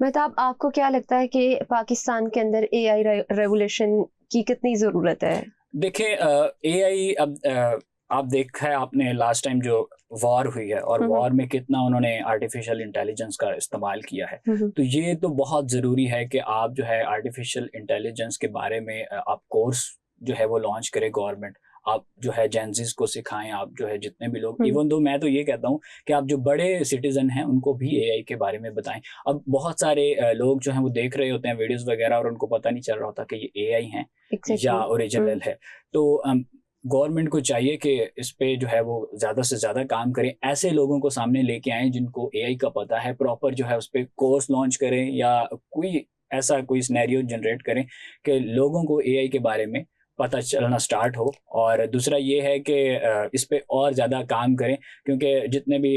मेहताब, आपको क्या लगता है कि पाकिस्तान के अंदर एआई रेवोल्यूशन की कितनी ज़रूरत है? देखिए एआई अब आप देखा है आपने लास्ट टाइम जो वॉर हुई है और हुँ, हुँ। वॉर में कितना उन्होंने आर्टिफिशियल इंटेलिजेंस का इस्तेमाल किया है। हुँ, हुँ। तो ये तो बहुत ज़रूरी है कि आप जो है आर्टिफिशियल इंटेलिजेंस के बारे में आप कोर्स जो है वो लॉन्च करे गवर्नमेंट। आप जो है जेनज़ीज़ को सिखाएँ, आप जो है जितने भी लोग, हुँ, इवन दो मैं तो ये कहता हूँ कि आप जो बड़े सिटीज़न हैं उनको भी एआई के बारे में बताएँ। अब बहुत सारे लोग जो हैं वो देख रहे होते हैं वीडियोज़ वगैरह और उनको पता नहीं चल रहा होता कि ये एआई हैं या एग्ज़ैक्टली। हुँ, ओरिजिनल है। तो गवर्नमेंट को चाहिए कि इस पे जो है वो ज़्यादा से ज़्यादा काम करें। ऐसे लोगों को सामने लेके आएँ जिनको एआई का पता है, प्रॉपर जो है उस पे कोर्स लॉन्च करें या कोई ऐसा कोई सिनेरियो जनरेट करें कि लोगों को एआई के बारे में पता चलना स्टार्ट हो। और दूसरा ये है कि इस पे और ज़्यादा काम करें क्योंकि जितने भी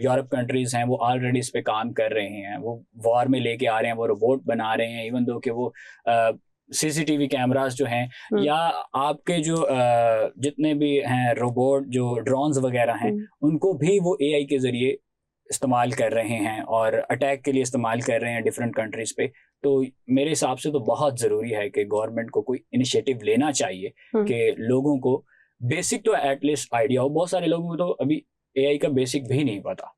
यूरोप कंट्रीज़ हैं वो ऑलरेडी इस पे काम कर रहे हैं। वो वॉर में लेके आ रहे हैं, वो रोबोट बना रहे हैं, इवन दो कि वो अ, सीसीटीवी कैमरास जो हैं हुँ, या आपके जो जितने भी हैं रोबोट जो ड्रोन्स वगैरह हैं, हुँ। उनको भी वो एआई के ज़रिए इस्तेमाल कर रहे हैं और अटैक के लिए इस्तेमाल कर रहे हैं डिफरेंट कंट्रीज़ पे। तो मेरे हिसाब से तो बहुत ज़रूरी है कि गवर्नमेंट को कोई इनिशिएटिव लेना चाहिए हुँ। कि लोगों को बेसिक तो एट लीस्ट आइडिया हो। बहुत सारे लोगों को तो अभी एआई का बेसिक भी नहीं पता।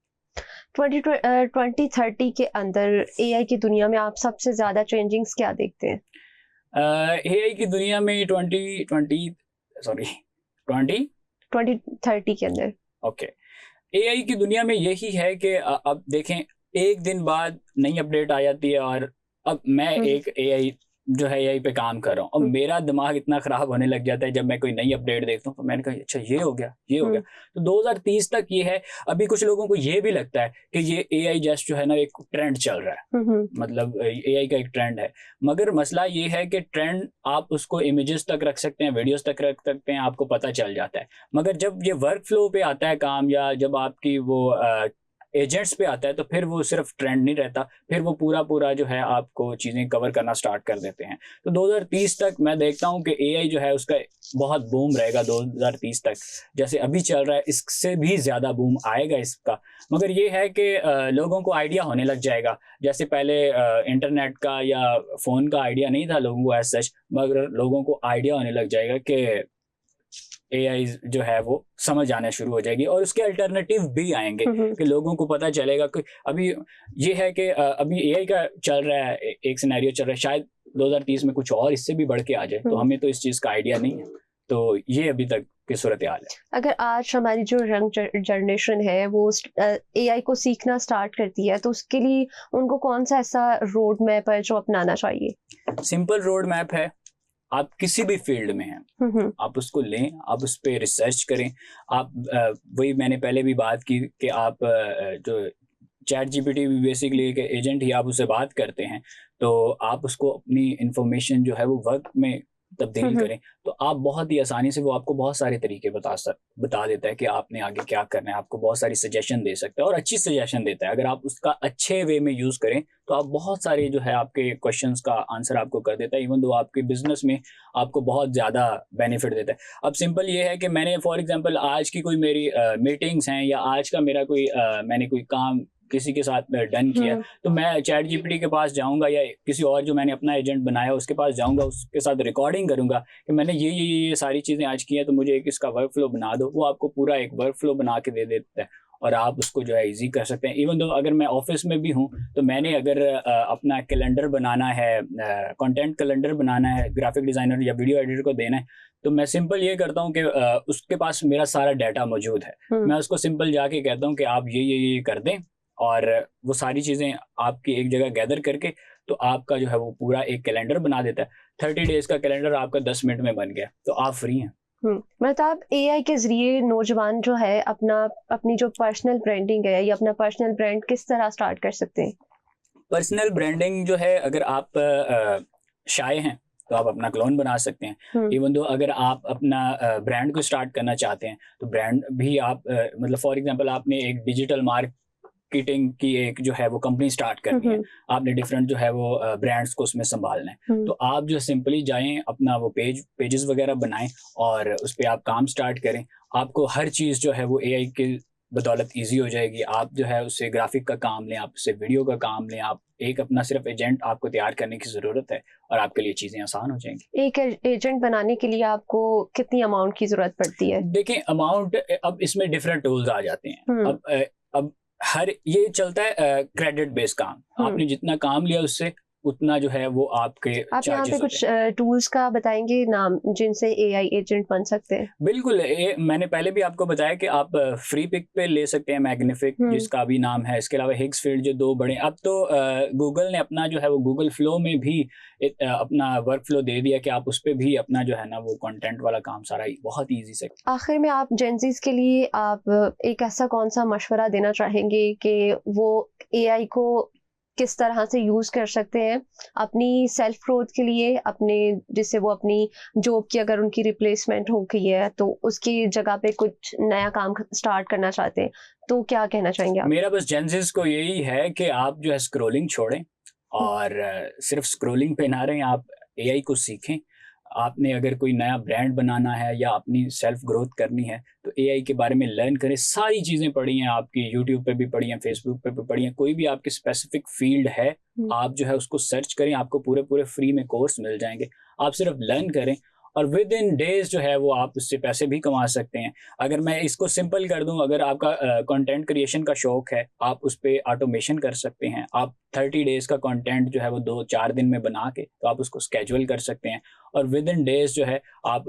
2030 के अंदर एआई की दुनिया में आप सबसे ज़्यादा चेंजिंग्स क्या देखते हैं? एआई की दुनिया में 2020 सॉरी 20 2030 के अंदर? ओके। एआई की दुनिया में यही है कि अब देखें एक दिन बाद नई अपडेट आ जाती है और अब मैं हुँ, एक एआई जो है एआई पे काम कर रहा हूँ। अब हुँ, मेरा दिमाग इतना ख़राब होने लग जाता है जब मैं कोई नई अपडेट देखता हूँ तो मैंने कहा अच्छा ये हो गया, ये हो गया। हुँ, तो 2030 तक ये है। अभी कुछ लोगों को ये भी लगता है कि ये एआई जस्ट जो है ना एक ट्रेंड चल रहा है। हुँ, हुँ, मतलब एआई का एक ट्रेंड है। मगर मसला ये है कि ट्रेंड आप उसको इमेजेस तक रख सकते हैं, वीडियोज़ तक रख सकते हैं, आपको पता चल जाता है। मगर जब ये वर्क फ्लो पे आता है काम या जब आपकी वो एजेंट्स पे आता है तो फिर वो सिर्फ़ ट्रेंड नहीं रहता, फिर वो पूरा-पूरा जो है आपको चीज़ें कवर करना स्टार्ट कर देते हैं। तो 2030 तक मैं देखता हूँ कि एआई जो है उसका बहुत बूम रहेगा 2030 तक। जैसे अभी चल रहा है इससे भी ज़्यादा बूम आएगा इसका। मगर ये है कि लोगों को आइडिया होने लग जाएगा। जैसे पहले इंटरनेट का या फ़ोन का आइडिया नहीं था लोगों को एज़ सच, मगर लोगों को आइडिया होने लग जाएगा कि एआई जो है वो समझ आना शुरू हो जाएगी और उसके अल्टरनेटिव भी आएँगे हुँ, हुँ, कि लोगों को पता चलेगा कि अभी ये है कि अभी एआई का चल रहा है, एक सिनेरियो चल रहा है, शायद 2030 में कुछ और इससे भी बढ़ के आ जाए, तो हुँ। हमें तो इस चीज़ का आइडिया नहीं है। तो ये अभी तक की सूरत-ए-हाल है। अगर आज हमारी जो यंग जनरेशन है वो एआई को सीखना स्टार्ट करती है, तो उसके लिए उनको कौन-सा ऐसा रोड मैप है जो अपनाना चाहिए? सिंपल रोड मैप है, आप किसी भी फ़ील्ड में हैं, हुँ, हुँ, आप उसको लें, आप उस पे रिसर्च करें। आप वही मैंने पहले भी बात की कि आप जो चैट जीपीटी भी बेसिकली एक एजेंट ही, आप उससे बात करते हैं, तो आप उसको अपनी इन्फॉर्मेशन जो है वो वर्क में हुँ, तब्दील हुँ, करें, तो आप बहुत ही आसानी से वो आपको बहुत सारे तरीके बता देता है कि आपने आगे क्या करना है, आपको बहुत सारी सजेशन दे सकता है और अच्छी सजेशन देता है। अगर आप उसका अच्छे वे में यूज़ करें, तो आप बहुत सारे जो है आपके क्वेश्चंस का आंसर आपको कर देता है, इवन दो आपके बिज़नेस में आपको बहुत ज़्यादा बेनिफिट देता है। अब सिंपल ये है कि मैंने फॉर एग्ज़ाम्पल आज की कोई मेरी मीटिंग्स हैं या आज का मेरा कोई मैंने कोई काम किसी के साथ डन किया, हुँ, तो मैं चैट जीपीटी के पास जाऊँगा या किसी और जो मैंने अपना एजेंट बनाया उसके पास जाऊँगा, उसके साथ रिकॉर्डिंग करूँगा कि मैंने ये सारी चीज़ें आज की हैं, तो मुझे एक इसका वर्क फ्लो बना दो। वो आपको पूरा एक वर्क फ्लो बना के दे देता है और आप उसको जो है ईज़ी कर सकते हैं। इवन दो अगर मैं ऑफ़िस में भी हूँ, तो मैंने अगर अपना कैलेंडर बनाना है, कंटेंट कैलेंडर बनाना है, ग्राफ़िक डिज़ाइनर या वीडियो एडिटर को देना है, तो मैं सिंपल ये करता हूँ कि उसके पास मेरा सारा डाटा मौजूद है। हुँ। मैं उसको सिंपल जाके कहता हूँ कि आप ये कर दें और वो सारी चीज़ें आपकी एक जगह गैदर करके, तो आपका जो है वो पूरा एक कैलेंडर बना देता है। 30 डेज़ का कैलेंडर आपका 10 मिनट में बन गया, तो आप फ्री हैं। हुँ, मतलब एआई के ज़रिए नौजवान जो है अपनी जो पर्सनल ब्रांडिंग है या अपना पर्सनल ब्रांड किस तरह स्टार्ट कर सकते हैं? पर्सनल ब्रांडिंग जो है, अगर आप शाय हैं, तो आप अपना क्लोन बना सकते हैं। हुँ, इवन दो अगर आप अपना ब्रांड को स्टार्ट करना चाहते हैं, तो ब्रांड भी आप मतलब फॉर एग्ज़ाम्पल आपने एक डिजिटल मार्केटिंग की एक जो है वो कंपनी स्टार्ट हुँ, करनी है। हुँ, आपने डिफरेंट जो है वो ब्रांड्स को उसमें सँभालना है। हुँ, तो आप जो सिंपली जाएँ, अपना वो पेजेज़ वगैरह बनाएँ और उस पे आप काम स्टार्ट करें। आपको हर चीज़ जो है वो एआई के बदौलत ईजी हो जाएगी। आप जो है उससे ग्राफिक का काम लें, आप उससे वीडियो का काम लें, आप एक अपना सिर्फ एजेंट आपको तैयार करने की ज़रूरत है और आपके लिए चीज़ें आसान हो जाएंगी। एक एजेंट बनाने के लिए आपको कितनी अमाउंट की ज़रूरत पड़ती है? देखें अमाउंट, अब इसमें डिफरेंट टूल्स आ जाते हैं। हुँ, अब हर ये चलता है क्रेडिट बेस्ड काम। हुँ। आपने जितना काम लिया उससे उतना जो है वो आपके आप यहाँ पे चार्जेस हो कुछ जाएंगे। टूल्स का बताएँगे नाम जिनसे एआई एजेंट बन सकते हैं? बिल्कुल, ये मैंने पहले भी आपको बताया कि आप फ्री पिक पे ले सकते हैं, मैग्निफिक हुँ, जिसका भी नाम है, इसके अलावा हिग्सफील्ड जो 2 बड़े, अब तो गूगल ने अपना जो है वो गूगल फ्लो में भी एक अपना वर्क फ्लो दे दिया कि आप उस पे भी अपना जो है ना वो कंटेंट वाला काम सारा ही बहुत ईज़ी से। आखिर में आप जेनज़ीज़ के लिए आप एक ऐसा कौन-सा मशवरा देना चाहेंगे कि वो एआई को किस तरह से यूज़ कर सकते हैं अपनी सेल्फ ग्रोथ के लिए, अपने जिससे वो अपनी जॉब की अगर उनकी रिप्लेसमेंट हो गई है, तो उसकी जगह पे कुछ नया काम स्टार्ट करना चाहते हैं, तो क्या कहना चाहेंगे आप? मेरा बस जेनज़ीज़ को यही है कि आप जो है स्क्रॉलिंग छोड़ें हुँ, और सिर्फ स्क्रॉलिंग पे ना रहें, आप एआई को सीखें। आपने अगर कोई नया ब्रांड बनाना है या अपनी सेल्फ ग्रोथ करनी है, तो एआई के बारे में लर्न करें। सारी चीज़ें पड़ी हैं आपकी, यूट्यूब पे भी पड़ी हैं, फेसबुक पे भी पड़ी हैं। कोई भी आपकी स्पेसिफिक फ़ील्ड है, हुँ। आप जो है उसको सर्च करें, आपको पूरे-पूरे फ्री में कोर्स मिल जाएँगे। आप सिर्फ लर्न करें और विद इन डेज़ जो है वो आप उससे पैसे भी कमा सकते हैं। अगर मैं इसको सिंपल कर दूँ, अगर आपका कंटेंट क्रिएशन का शौक है, आप उस पे ऑटोमेशन कर सकते हैं। आप 30 डेज़ का कंटेंट जो है वो 2-4 दिन में बना के तो आप उसको शेड्यूल कर सकते हैं और विद इन डेज़ जो है आप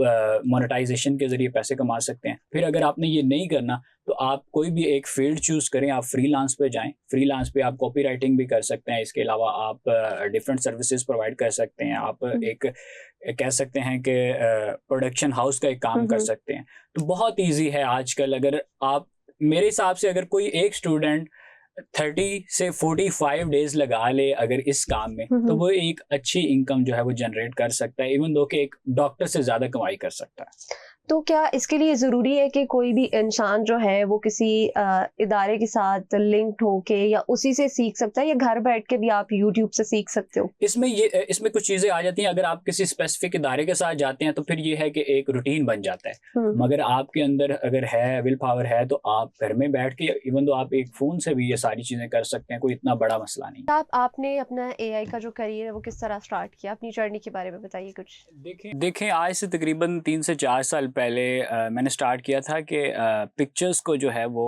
मोनेटाइज़ेशन के ज़रिए पैसे कमा सकते हैं। फिर अगर आपने ये नहीं करना, तो आप कोई भी एक फ़ील्ड चूज़ करें, आप फ्रीलांस पे जाएँ। फ्रीलांस पे आप कॉपीराइटिंग भी कर सकते हैं, इसके अलावा आप डिफरेंट सर्विसेज़ प्रोवाइड कर सकते हैं। आप हुँ, एक कह सकते हैं कि प्रोडक्शन हाउस का एक हुँ, काम कर हुँ, सकते हैं। तो बहुत ईज़ी है आजकल। अगर आप, मेरे हिसाब से अगर कोई एक स्टूडेंट 30 से 45 डेज़ लगा ले अगर इस काम में, हुँ, तो हुँ। वो एक अच्छी इनकम जो है वो जनरेट कर सकता है, इवन दो कि एक डॉक्टर से ज़्यादा कमाई कर सकता है। तो क्या इसके लिए ज़रूरी है कि कोई भी इंसान जो है वो किसी इदारे के साथ लिंक्ड होके या उसी से सीख सकता है या घर बैठ के भी आप यूट्यूब से सीख सकते हो? इसमें कुछ चीज़ें आ जाती हैं। अगर आप किसी स्पेसिफिक इदारे के साथ जाते हैं तो फिर ये है कि एक रूटीन बन जाता है। हुँ। मगर आपके अंदर अगर है, विल पावर है, तो आप घर में बैठ के इवन दो आप एक फ़ोन से भी ये सारी चीज़ें कर सकते हैं, कोई इतना बड़ा मसला नहीं। आपने अपना एआई का जो करियर है वो किस तरह स्टार्ट किया? अपनी जर्नी के बारे में बताइए कुछ? देखें आज से तकरीबन 3 से 4 साल पहले मैंने स्टार्ट किया था कि पिक्चर्स को जो है वो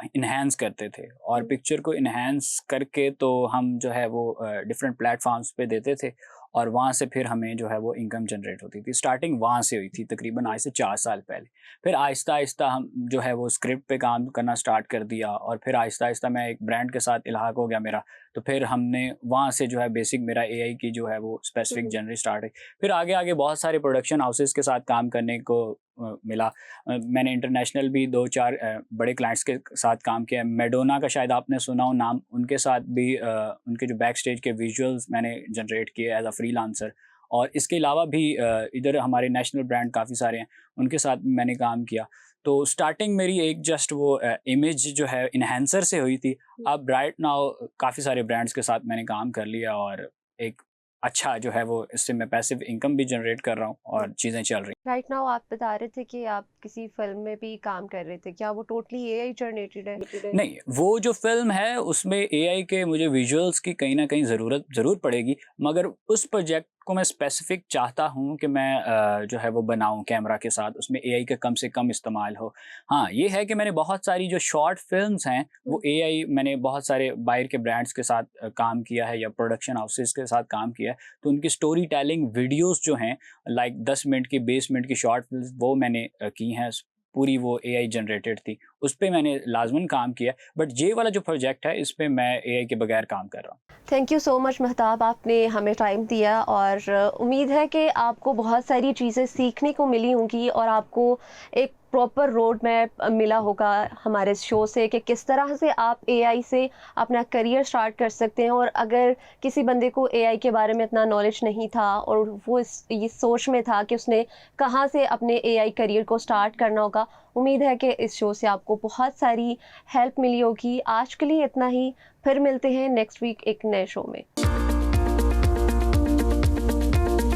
एनहांस करते थे और हुँ, पिक्चर को एनहांस करके तो हम जो है वो डिफरेंट प्लेटफ़ॉर्म्स पे देते थे और वहाँ से फिर हमें जो है वो इनकम जनरेट होती थी। स्टार्टिंग वहाँ से हुई थी तकरीबन आज से 4 साल पहले। फिर आहिस्ता-आहिस्ता हम जो है वो स्क्रिप्ट पे काम करना स्टार्ट कर दिया और फिर आहिस्ता-आहिस्ता मैं एक ब्रांड के साथ इल्हाक हो गया मेरा। तो फिर हमने वहाँ से जो है बेसिक मेरा एआई की जो है वो हुँ, स्पेसिफिक हुँ। जर्नी स्टार्ट हुई। फिर आगे-आगे बहुत सारे प्रोडक्शन हाउसेस के साथ काम करने को मिला। मैंने इंटरनेशनल भी 2-4 बड़े क्लाइंट्स के साथ काम किया है। मैडोना का शायद आपने सुना हो नाम, उनके साथ भी उनके जो बैक स्टेज के विजुअल्स मैंने जनरेट किए एज़ अ फ्रीलांसर और इसके अलावा भी इधर हमारे नेशनल ब्रांड काफ़ी सारे हैं, उनके साथ भी मैंने काम किया। तो स्टार्टिंग मेरी एक जस्ट वो इमेज जो है एनहांसर से हुई थी। अब राइट नाउ काफ़ी सारे ब्रांड्स के साथ मैंने काम कर लिया और एक अच्छा जो है वो इससे मैं पैसिव इनकम भी जनरेट कर रहा हूँ हुँ। और चीज़ें चल रही राइट नाउ आप बता रहे थे कि आप किसी फ़िल्म में भी काम कर रहे थे। क्या वो टोटली एआई जनरेटेड है? हैं। नहीं, वो जो फ़िल्म है उसमें एआई के मुझे विजुअल्स की कहीं न कहीं ज़रूरत ज़रूर पड़ेगी, मगर उस प्रोजेक्ट को मैं स्पेसिफ़िक चाहता हूँ कि मैं जो है वो बनाऊँ कैमरा के साथ, उसमें एआई का कम से कम इस्तेमाल हो। हाँ, ये है कि मैंने बहुत सारी जो शॉर्ट फ़िल्म्स हैं, वो हुँ। एआई मैंने बहुत सारे बाहर के ब्रांड्स के साथ काम किया है या प्रोडक्शन हाउसेस के साथ काम किया है। तो उनकी स्टोरी टेलिंग वीडियोज़ जो हैं, लाइक 10 मिनट की, 20 मिनट की शॉर्ट फ़िल्म्स वो मैंने की हैं। पूरी वो एआई जनरेटेड थी। उस पे मैंने लाज़िमन काम किया। बट ये वाला जो प्रोजेक्ट है, इस पे मैं एआई के बगैर काम कर रहा हूँ। Thank you so much Mahtab, आपने हमें टाइम दिया और उम्मीद है कि आपको बहुत सारी चीज़ें सीखने को मिली होंगी और आपको एक प्रॉपर रोड मैप मिला होगा हमारे शो से कि किस तरह से आप एआई से अपना करियर स्टार्ट कर सकते हैं। और अगर किसी बंदे को एआई के बारे में इतना नॉलेज नहीं था और वो ये सोच में था कि उसने कहाँ से अपने एआई करियर को स्टार्ट करना होगा, उम्मीद है कि इस शो से आपको बहुत सारी हेल्प मिली होगी। आज के लिए इतना ही, फिर मिलते हैं नेक्स्ट वीक एक नए शो में।